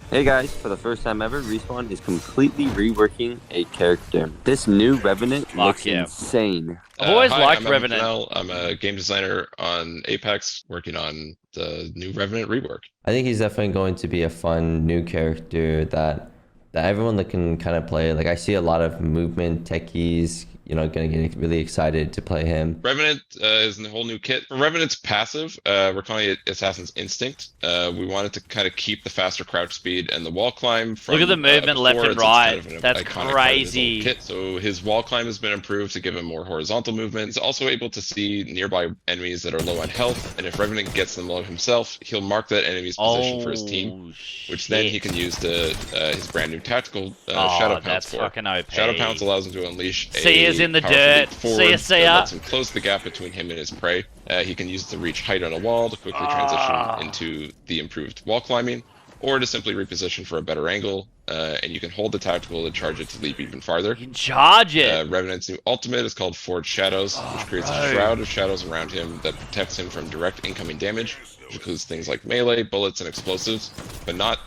Hey guys, for the first time ever, Respawn is completely reworking a character. This new Revenant Fuck looks yeah. insane. I've always Hi, liked I'm Evan Revenant. Fennell. I'm a game designer on Apex, working on the new Revenant rework. I think he's definitely going to be a fun new character that everyone that can kind of play. Like I see a lot of movement techies, gonna get really excited to play him. Revenant is a whole new kit. For Revenant's passive, we're calling it Assassin's Instinct. We wanted to kind of keep the faster crouch speed and the wall climb from Look at the movement left before. and It's right. kind of an That's iconic part of his crazy. old kit. So his wall climb has been improved to give him more horizontal movement. He's also able to see nearby enemies that are low on health, and if Revenant gets them low himself, he'll mark that enemy's position for his team, which then he can use to his brand new tactical Shadow Pounce that's for. fucking OP. Shadow Pounce allows him to unleash See us in the powerful dirt. leap forward See that ya. lets him close the gap between him and his prey. He can use it to reach height on a wall to quickly transition into the improved wall climbing, or to simply reposition for a better angle. And you can hold the tactical to charge it to leap even farther. You can charge it. Revenant's new ultimate is called Forged Shadows, which creates a shroud of shadows around him that protects him from direct incoming damage, which includes things like melee, bullets, and explosives, but not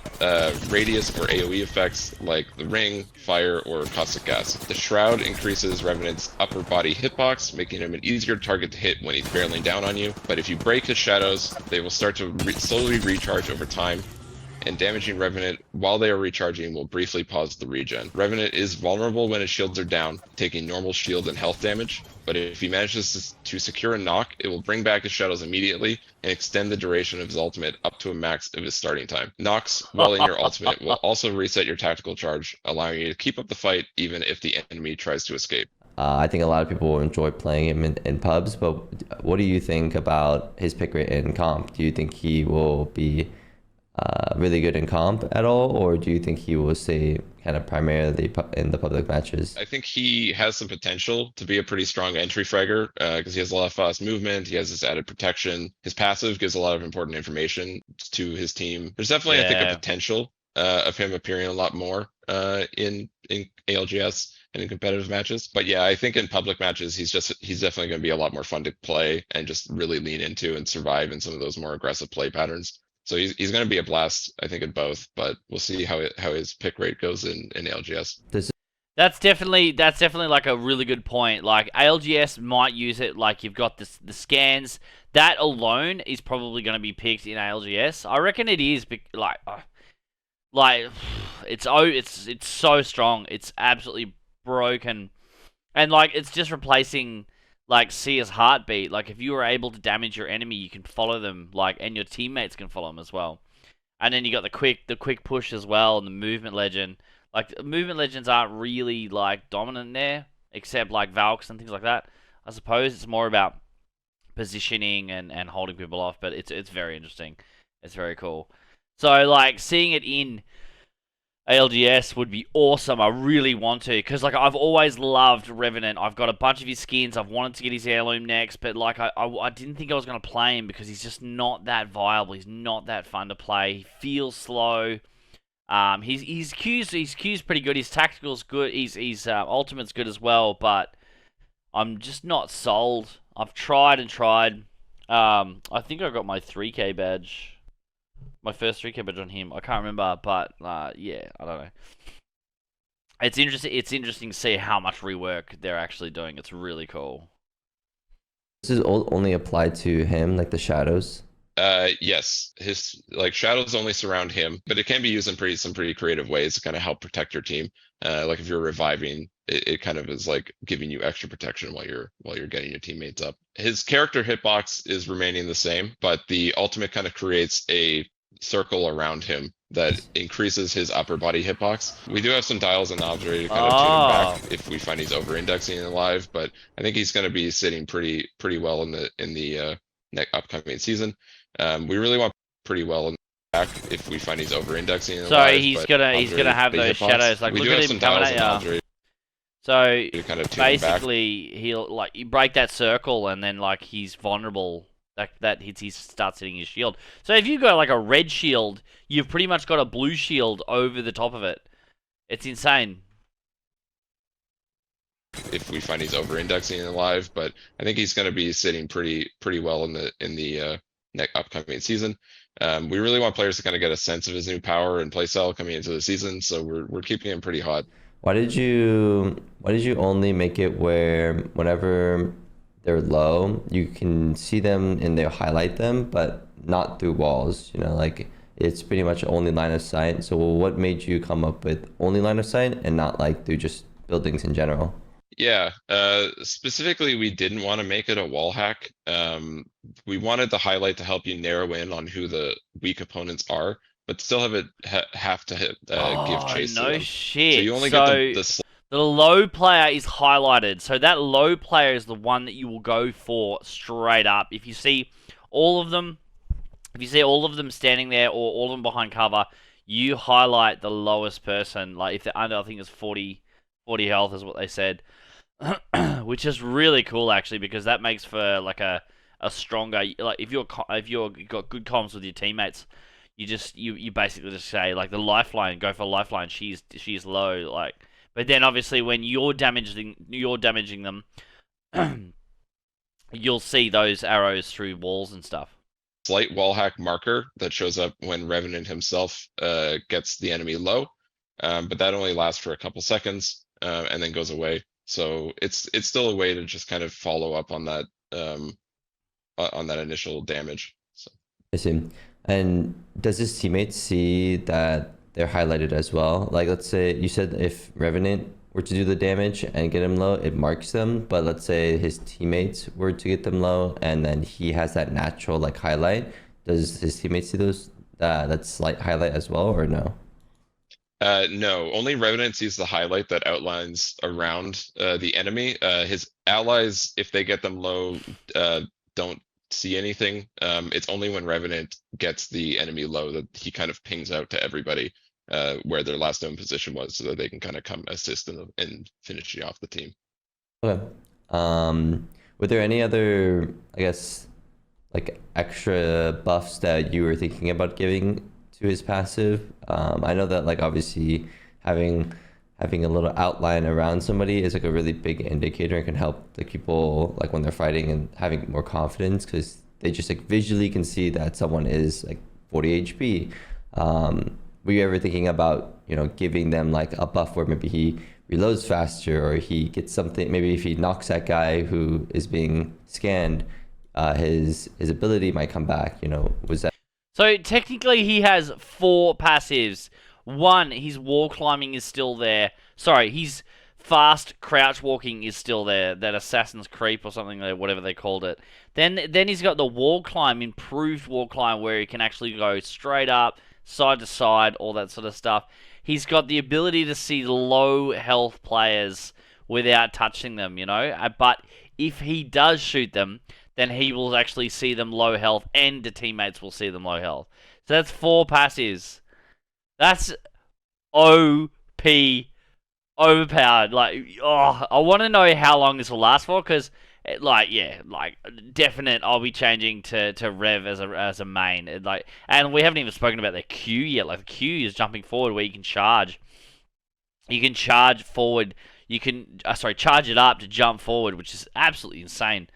radius or AoE effects like the ring, fire, or caustic gas. The shroud increases Revenant's upper body hitbox, making him an easier target to hit when he's barreling down on you, but if you break his shadows, they will start to slowly recharge over time, and damaging Revenant while they are recharging will briefly pause the regen. Revenant is vulnerable when his shields are down, taking normal shield and health damage, but if he manages to secure a knock, it will bring back his shadows immediately and extend the duration of his ultimate up to a max of his starting time. Knocks while in your ultimate will also reset your tactical charge, allowing you to keep up the fight even if the enemy tries to escape. I think a lot of people will enjoy playing him in pubs, but what do you think about his pick rate in comp? Do you think he will be really good in comp at all, or do you think he will stay kind of primarily in the public matches? I think he has some potential to be a pretty strong entry fragger because he has a lot of fast movement. He has this added protection. His passive gives a lot of important information to his team. There's definitely, I think, a potential of him appearing a lot more in ALGS and in competitive matches. But yeah, I think in public matches, he's definitely going to be a lot more fun to play and just really lean into and survive in some of those more aggressive play patterns. So he's going to be a blast, I think, in both, but we'll see how his pick rate goes in LGS. That's definitely like a really good point. Like ALGS might use it. Like you've got the scans. That alone is probably going to be picked in ALGS. I reckon it is. Like it's so strong. It's absolutely broken, and like it's just replacing like Seer's heartbeat. Like if you were able to damage your enemy, you can follow them, like, and your teammates can follow them as well. And then you got the quick push as well, and the movement legend. Like movement legends aren't really like dominant there, except like Valks and things like that. I suppose it's more about positioning and holding people off, but it's very interesting. It's very cool. So like seeing it in ALGS would be awesome. I really want to, because like I've always loved Revenant. I've got a bunch of his skins. I've wanted to get his heirloom next, but like I didn't think I was going to play him because he's just not that viable. He's not that fun to play. He feels slow. His Q's pretty good. His tactical's good. His ultimate's good as well, but I'm just not sold. I've tried and tried. I think I got my 3K badge. My first 3K badge on him. I can't remember, but yeah, I don't know. It's interesting. It's interesting to see how much rework they're actually doing. It's really cool. This is only applied to him, like the shadows. Yes, his like shadows only surround him, but it can be used in some pretty creative ways to kind of help protect your team. Like if you're reviving, it kind of is like giving you extra protection while you're getting your teammates up. His character hitbox is remaining the same, but the ultimate kind of creates a circle around him that increases his upper body hitbox. We do have some dials and knobs ready to kind of tune him back if we find he's over-indexing in live, but I think he's going to be sitting pretty well in the upcoming season. We really want pretty well in the back if we find he's over-indexing in Sorry, live, he's gonna have those shadows. Like look at him coming at you. So kind of basically, he'll like you break that circle, and then like he's vulnerable. That he starts hitting his shield. So if you've got like a red shield, you've pretty much got a blue shield over the top of it. It's insane. If we find he's over-indexing in live, but I think he's going to be sitting pretty well in the upcoming season. We really want players to kind of get a sense of his new power and playstyle coming into the season, so we're keeping him pretty hot. Why did you only make it where whenever they're low, you can see them and they'll highlight them, but not through walls, like it's pretty much only line of sight. So what made you come up with only line of sight and not like through just buildings in general? Yeah, specifically, we didn't want to make it a wall hack. We wanted the highlight to help you narrow in on who the weak opponents are, but still have it have to give chase to no them. shit. So you only get the low player is highlighted. So that low player is the one that you will go for straight up. If you see all of them standing there or all of them behind cover, you highlight the lowest person. Like if they're under, I think it's 40 health is what they said. Which is really cool actually, because that makes for like a stronger, like if you've got good comms with your teammates, you basically just say like the lifeline, go for lifeline, she's low, like. But then obviously when you're damaging them, you'll see those arrows through walls and stuff. slight wall hack marker that shows up when Revenant himself gets the enemy low, but that only lasts for a couple seconds and then goes away. So it's still a way to just kind of follow up on that initial damage. So. I see. And does his teammates see that they're highlighted as well? Like, let's say you said if Revenant were to do the damage and get him low, it marks them. But let's say his teammates were to get them low, and then he has that natural like highlight. Does his teammates see that slight highlight as well, or no? No, only Revenant sees the highlight that outlines around the enemy. His allies, if they get them low, don't see anything. It's only when Revenant gets the enemy low that he kind of pings out to everybody where their last known position was, so that they can kind of come assist and finish off the team. Okay. Were there any other, I guess, like extra buffs that you were thinking about giving to his passive? I know that like obviously having a little outline around somebody is like a really big indicator and can help the people like when they're fighting and having more confidence, because they just like visually can see that someone is like 40 HP. Were you ever thinking about, giving them like a buff where maybe he reloads faster, or he gets something, maybe if he knocks that guy who is being scanned, his ability might come back, was that? So technically he has 4 passives. 1, his wall climbing is still there. Sorry, his fast crouch walking is still there. That assassin's creep or something, whatever they called it. Then he's got the wall climb, improved wall climb, where he can actually go straight up, side to side, all that sort of stuff. He's got the ability to see low health players without touching them, But if he does shoot them, then he will actually see them low health, and the teammates will see them low health. So that's 4 passives. That's OP, overpowered. Like, I want to know how long this will last for, because, definite. I'll be changing to Rev as a main. And we haven't even spoken about the Q yet. Like, the Q is jumping forward, where you can charge. You can charge forward. You can charge it up to jump forward, which is absolutely insane.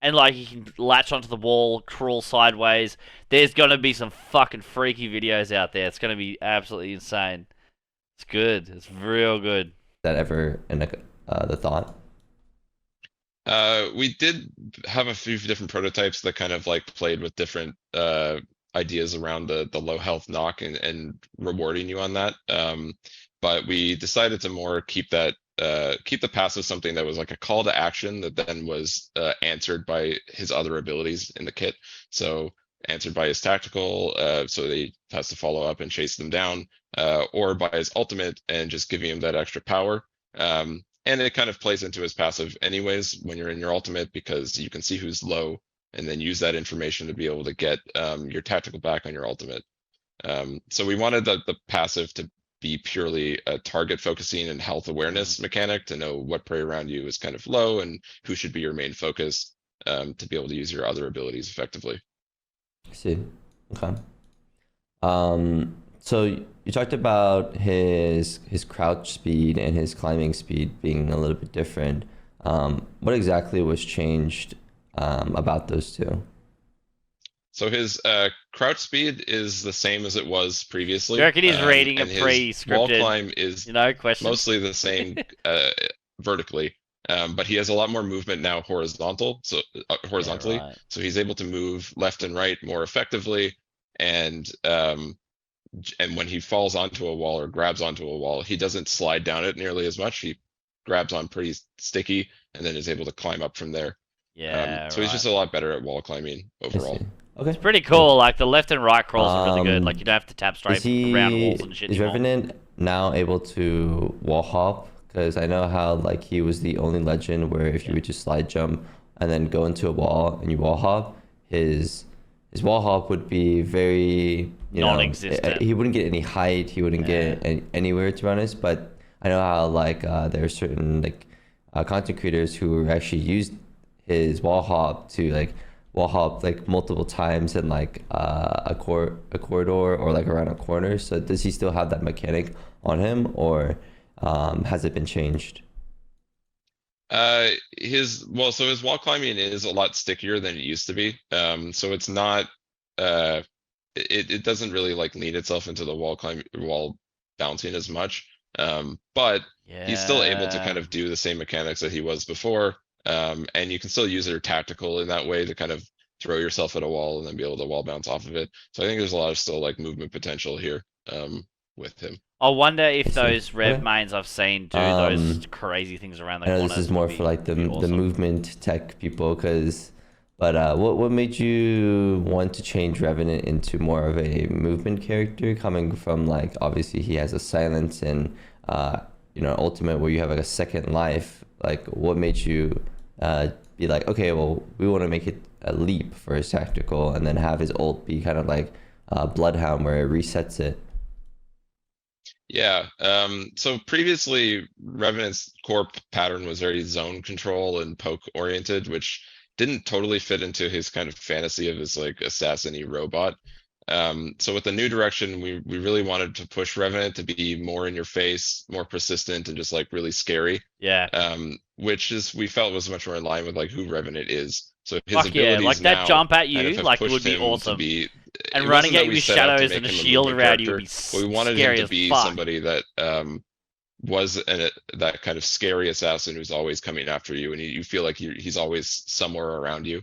And, you can latch onto the wall, crawl sideways. There's going to be some fucking freaky videos out there. It's going to be absolutely insane. It's good. It's real good. Is that ever in the thought? We did have a few different prototypes that kind of played with different ideas around the low health knock and rewarding you on that. But we decided to more keep the passive something that was like a call to action that then was answered by his other abilities in the kit. So answered by his tactical, so that he has to follow up and chase them down, or by his ultimate and just giving him that extra power. And it kind of plays into his passive anyways when you're in your ultimate, because you can see who's low and then use that information to be able to get your tactical back on your ultimate. So we wanted the passive to be purely a target focusing and health awareness mechanic, to know what prey around you is kind of low and who should be your main focus, to be able to use your other abilities effectively. I see. Okay. So you talked about his crouch speed and his climbing speed being a little bit different. What exactly was changed about those two? So his crouch speed is the same as it was previously. Do you reckon he's reading a and his wall pre-scripted, climb is question? mostly the same vertically. But he has a lot more movement now horizontally. Yeah, right. So he's able to move left and right more effectively. And when he falls onto a wall or grabs onto a wall, he doesn't slide down it nearly as much. He grabs on pretty sticky and then is able to climb up from there. Yeah, so he's just a lot better at wall climbing overall. Okay. It's pretty cool. Like the left and right crawls are really good. Like you don't have to tap straight around walls and shit Is anymore. Revenant now able to wall hop? Because I know how like he was the only legend where if you would just slide jump and then go into a wall and you wall hop, his wall hop would be very non-existent. He wouldn't get any height. He wouldn't get anywhere, to be honest. But I know how like there are certain like content creators who actually used his wall hop to like wall hop like multiple times in like a corridor or like around a corner. So does he still have that mechanic on him, or has it been changed? His wall climbing is a lot stickier than it used to be. So it's not it doesn't really like lean itself into the wall bouncing as much. But he's still able to kind of do the same mechanics that he was before. And you can still use it tactical in that way to kind of throw yourself at a wall and then be able to wall bounce off of it. So I think there's a lot of still like movement potential here with him. I wonder if those rev mains I've seen do those crazy things around the I know corners. this is more for like the movement tech people, but what made you want to change Revenant into more of a movement character, coming from like obviously he has a silence and ultimate where you have like a second life? Like what made you be like, okay, well we want to make it a leap for his tactical and then have his ult be kind of like Bloodhound where it resets it? Yeah, so previously Revenant's core pattern was very zone control and poke oriented, which didn't totally fit into his kind of fantasy of his like assassin-y robot. So with the new direction, we really wanted to push Revenant to be more in your face, more persistent, and just like really scary. Yeah. Which we felt was much more in line with like who Revenant is. So his Fuck abilities yeah, like that jump at you, like would be awesome. And running at you with shadows and a shield around you would be scary. We wanted him to be fuck. somebody that was that kind of scary assassin who's always coming after you, and you feel like he's always somewhere around you.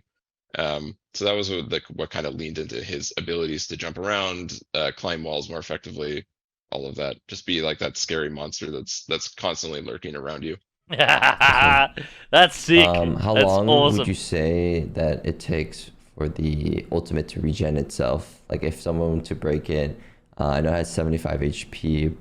So that was what kind of leaned into his abilities to jump around, climb walls more effectively, all of that. Just be like that scary monster that's constantly lurking around you. That's sick. How that's long awesome. would you say that it takes for the ultimate to regen itself? Like if someone to break it, I know it has 75 HP.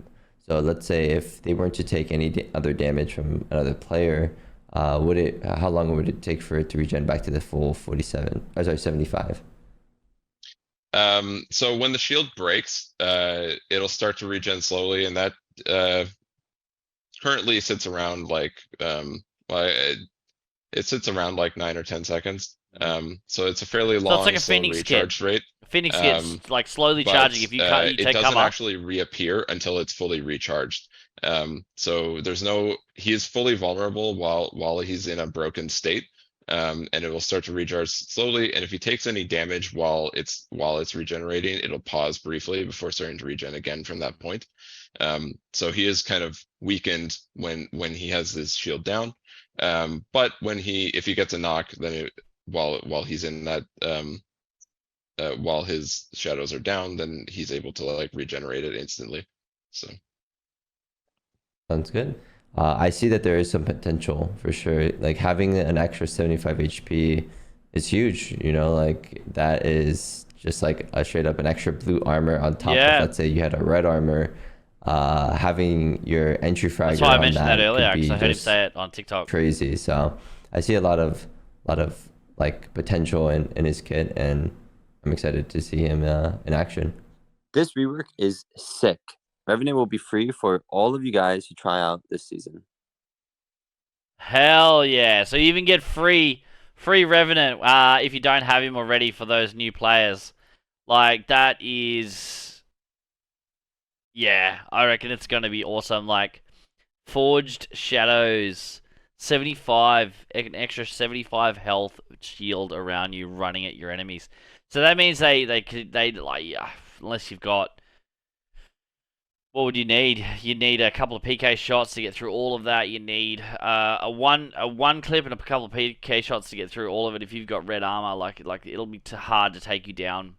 So let's say if they weren't to take any other damage from another player, how long would it take for it to regen back to the full 75? So when the shield breaks, it'll start to regen slowly, and that currently sits around like it sits around like 9 or 10 seconds. So it's a fairly long, it's like a slow Phoenix recharge rate. Phoenix gets like slowly charging if you take it doesn't cover. actually reappear until it's fully recharged. So he is fully vulnerable while he's in a broken state. And it will start to recharge slowly. And if he takes any damage while it's regenerating, it'll pause briefly before starting to regen again from that point. So he is kind of weakened when he has his shield down. But if he gets a knock, then while he's in that while his shadows are down, then he's able to like regenerate it instantly. So sounds good. I see that there is some potential for sure. Like having an extra 75 HP is huge. Like that is just like a straight up an extra blue armor on top of, let's say you had a red armor. Having your entry fragger. That's why I on mentioned that earlier, because I heard him just say it on TikTok. Crazy. So I see a lot of like potential in his kit, and I'm excited to see him in action. This rework is sick. Revenant will be free for all of you guys to try out this season. Hell yeah. So you even get free Revenant if you don't have him already for those new players. Like, that is... Yeah, I reckon it's going to be awesome. Like, Forged Shadows, 75, an extra 75 health shield around you running at your enemies. So that means they like, yeah, unless you've got, what would you need? You need a couple of PK shots to get through all of that. You need a one clip and a couple of PK shots to get through all of it. If you've got red armor, like it'll be too hard to take you down.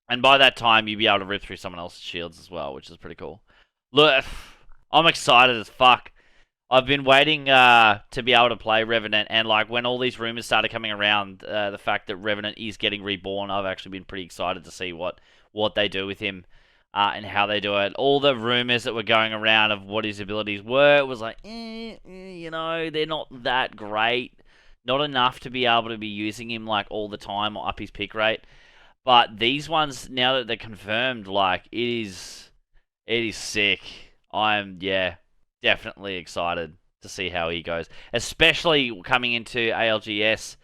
And by that time, you'll be able to rip through someone else's shields as well, which is pretty cool. Look, I'm excited as fuck. I've been waiting to be able to play Revenant, and like when all these rumors started coming around, the fact that Revenant is getting reborn, I've actually been pretty excited to see what they do with him. And how they do it. All the rumors that were going around of what his abilities were, it was like, you know, they're not that great. Not enough to be able to be using him like all the time or up his pick rate. But these ones, now that they're confirmed, like it is sick. I'm definitely excited to see how he goes, especially coming into ALGS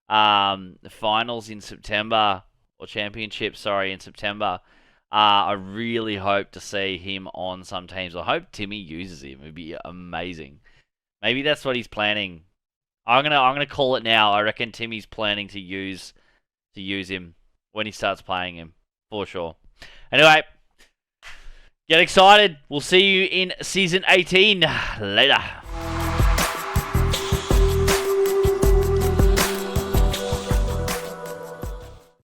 finals in September, or championship, sorry, in September. I really hope to see him on some teams. I hope Timmy uses him. It'd be amazing. Maybe that's what he's planning. I'm gonna call it now. I reckon Timmy's planning to use him when he starts playing him, for sure. Anyway, get excited. We'll see you in season 18 later.